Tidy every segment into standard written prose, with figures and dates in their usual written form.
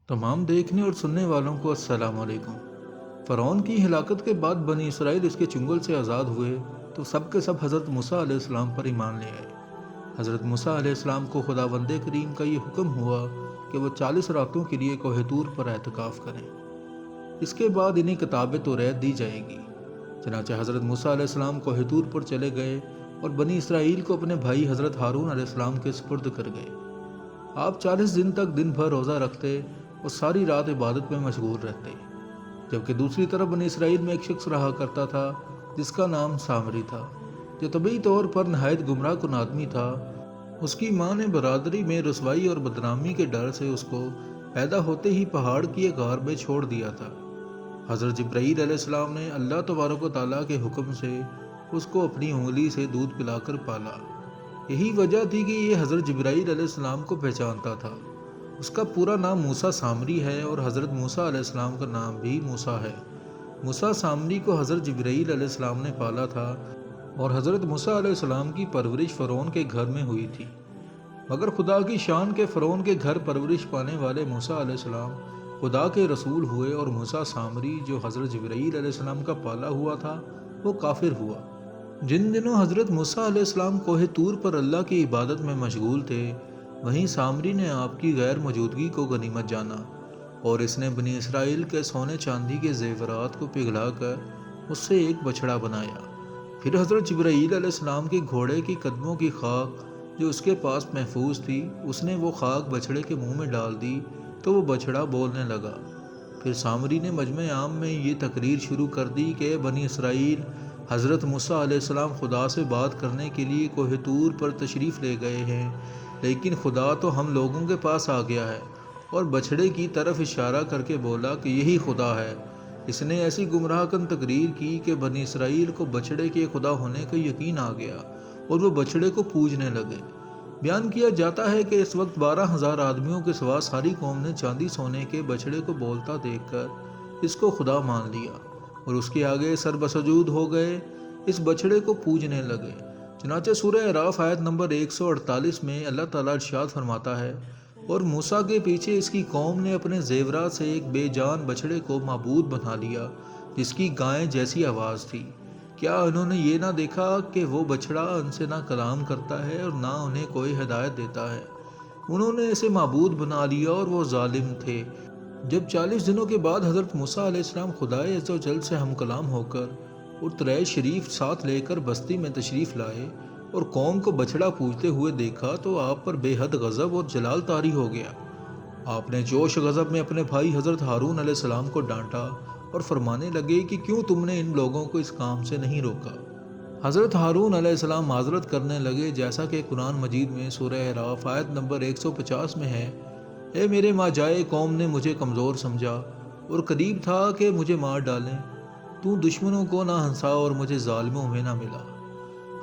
तमाम देखने और सुनने वालों को अस्सलाम वालेकुम। फ़िरौन की हलाकत के बाद बनी इसराइल इसके चुंगल से आज़ाद हुए तो सब के सब हज़रत मूसा अलैहिस्सलाम पर ईमान ले आए। हज़रत मूसा अलैहिस्सलाम को खुदावंद करीम का ये हुक्म हुआ कि वो 40 रातों के लिए कोह तूर पर एहतिकाफ़ करें। इसके बाद इन्हें किताब तौरात दी जाएगी। चनाचे हज़रत मूसा अलैहिस्सलाम कोह तूर पर चले गए और बनी इसराइल को अपने भाई हज़रत हारून अलैहिस्सलाम के सुपुर्द कर गए। आप 40 दिन तक दिन भर रोज़ा रखते और सारी रात इबादत में मशगूल रहते। जबकि दूसरी तरफ बनी इसराइल में एक शख्स रहा करता था जिसका नाम सामरी था, जो तबी तौर पर नहायत गुमराह कुन आदमी था। उसकी माँ ने बरादरी में रसवाई और बदनामी के डर से उसको पैदा होते ही पहाड़ की एक गार में छोड़ दिया था। हज़रत जिब्राईल अलैहिस्सलाम ने अल्लाह तबारक व तआला के हुक्म से उसको अपनी उंगली से दूध पिलाकर पाला। यही वजह थी कि ये हज़रत जिब्राईल अलैहिस्सलाम को पहचानता था। उसका पूरा नाम मूसा सामरी है और हज़रत मूसा अलैहिस्सलाम का नाम भी मूसा है। मूसा सामरी को हज़रत जिब्राईल अलैहिस्सलाम ने पाला था और हज़रत मूसा अलैहिस्सलाम की परवरिश फ़िरौन के घर में हुई थी। मगर खुदा की शान के फ़िरौन के घर परवरिश पाने वाले मूसा अलैहिस्सलाम खुदा के रसूल हुए और मूसा सामरी जो हज़रत जिब्राईल अलैहिस्सलाम का पाला हुआ था वो काफिर हुआ। जिन दिनों हज़रत मूसा अलैहिस्सलाम कोह तूर पर अल्लाह की इबादत में मशगूल थे, वहीं सामरी ने आपकी गैर मौजूदगी को गनीमत जाना और इसने बनी इसराइल के सोने चांदी के जेवरात को पिघलाकर उससे एक बछड़ा बनाया। फिर हज़रत जिब्राईल अलैहिस्सलाम के घोड़े की कदमों की खाक जो उसके पास महफूज थी, उसने वो खाक बछड़े के मुंह में डाल दी तो वो बछड़ा बोलने लगा। फिर सामरी ने मजमे आम में ये तकरीर शुरू कर दी कि बनी इसराइल, हज़रत मूसा अलैहिस्सलाम खुदा से बात करने के लिए कोह तूर पर तशरीफ़ ले गए हैं, लेकिन खुदा तो हम लोगों के पास आ गया है। और बछड़े की तरफ इशारा करके बोला कि यही खुदा है। इसने ऐसी गुमराहकन तकरीर की कि बनी इसराइल को बछड़े के खुदा होने का यकीन आ गया और वो बछड़े को पूजने लगे। बयान किया जाता है कि इस वक्त 12,000 आदमियों के सिवा सारी कौम ने चांदी सोने के बछड़े को बोलता देखकर इसको खुदा मान लिया और उसके आगे सरबसजूद हो गए, इस बछड़े को पूजने लगे। चनाचे सूरह अराफ आयत नंबर 148 में अल्लाह ताला इरशाद फरमाता है, और मूसा के पीछे इसकी कौम ने अपने जेवरात से एक बेजान बछड़े को माबूद बना लिया जिसकी गाय जैसी आवाज़ थी। क्या उन्होंने ये ना देखा कि वो बछड़ा उनसे ना कलाम करता है और ना उन्हें कोई हिदायत देता है। उन्होंने इसे माबूद बना लिया और वो जालिम थे। जब 40 दिनों के बाद हज़रत मूसा अलैहिस्सलाम खुदाए अज़्ज़ व जल से हम कलाम होकर और तुरैश शरीफ साथ लेकर बस्ती में तशरीफ़ लाए और कौम को बछड़ा पूजते हुए देखा तो आप पर बेहद गज़ब और जलाल तारी हो गया। आपने जोश गज़ब में अपने भाई हज़रत हारून अलैहिस्सलाम को डांटा और फरमाने लगे कि क्यों तुमने इन लोगों को इस काम से नहीं रोका। हज़रत हारून अलैहिस्सलाम माजरत करने लगे, जैसा कि कुरान मजीद में सूरह अराफ आयत नंबर 150 में है, ए मेरे माजाए कौम ने मुझे कमज़ोर समझा और करीब था कि मुझे मार डालें। तू दुश्मनों को ना हंसा और मुझे जालिमों में ना मिला।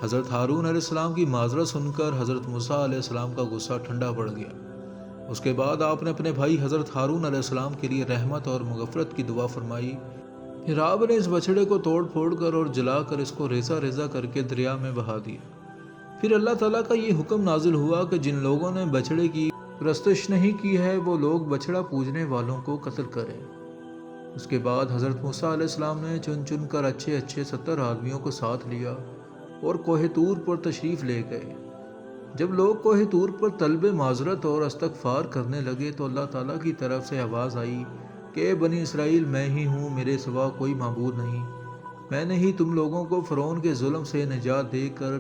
हज़रत हारून अलैहिस्सलाम की माजरत सुनकर हज़रत मूसा अलैहिस्सलाम का गुस्सा ठंडा पड़ गया। उसके बाद आपने अपने भाई हज़रत हारून अलैहिस्सलाम के लिए रहमत और मग़फ़रत की दुआ फरमाई। फिर आपने इस बछड़े को तोड़ फोड़ कर और जलाकर इसको रेज़ा रेज़ा करके दरिया में बहा दिया। फिर अल्लाह ताला का ये हुक्म नाजिल हुआ कि जिन लोगों ने बछड़े की परस्तिश नहीं की है वो लोग बछड़ा पूजने वालों को कत्ल करें। उसके बाद हज़रत मूसा अलैहिस्सलाम ने चुन चुन कर अच्छे अच्छे 70 आदमियों को साथ लिया और कोह तूर पर तशरीफ़ ले गए। जब लोग कोह तूर पर तलब माजरत और इस्तग़फ़ार करने लगे तो अल्लाह ताला की तरफ से आवाज़ आई कि बनी इसराइल, मैं ही हूँ, मेरे सिवा कोई माबूद नहीं। मैंने ही तुम लोगों को फ़िरौन के जुल्म से निजात देकर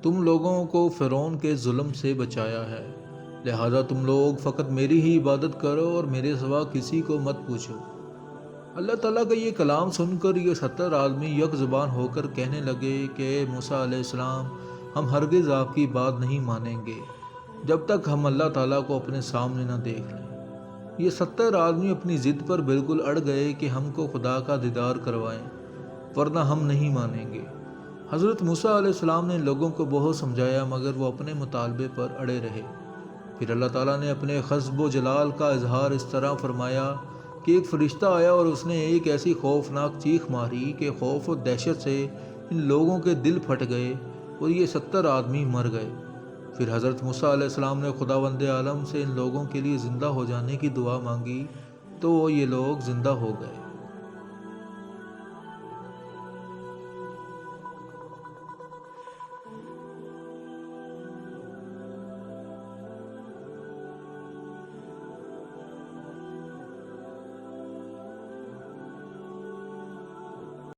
तुम लोगों को फ़िरौन के जुल्म से बचाया है। लिहाजा तुम लोग फ़कत मेरी ही इबादत करो और मेरे सिवा किसी को मत पूछो। अल्लाह ताला का ये कलाम सुनकर ये 70 आदमी यक ज़ुबान होकर कहने लगे कि मूसा अलैहिस्सलाम, हम हरगिज़ आपकी बात नहीं मानेंगे जब तक हम अल्लाह ताला को अपने सामने न देख लें। ये 70 आदमी अपनी ज़िद पर बिल्कुल अड़ गए कि हमको खुदा का दीदार करवाएं, वरना हम नहीं मानेंगे। हज़रत मूसा अलैहिस्सलाम ने लोगों को बहुत समझाया मगर वो अपने मुतालबे पर अड़े रहे। फिर अल्लाह ताला ने अपने ख़स्ब व जलाल का इजहार इस तरह फरमाया कि एक फ़रिश्ता आया और उसने एक ऐसी खौफनाक चीख मारी कि खौफ और दहशत से इन लोगों के दिल फट गए। اور یہ 70 آدمی مر گئے۔ پھر حضرت موسیٰ علیہ السلام نے خداوند عالم سے ان لوگوں کے لیے زندہ ہو جانے کی دعا مانگی تو یہ لوگ زندہ ہو گئے۔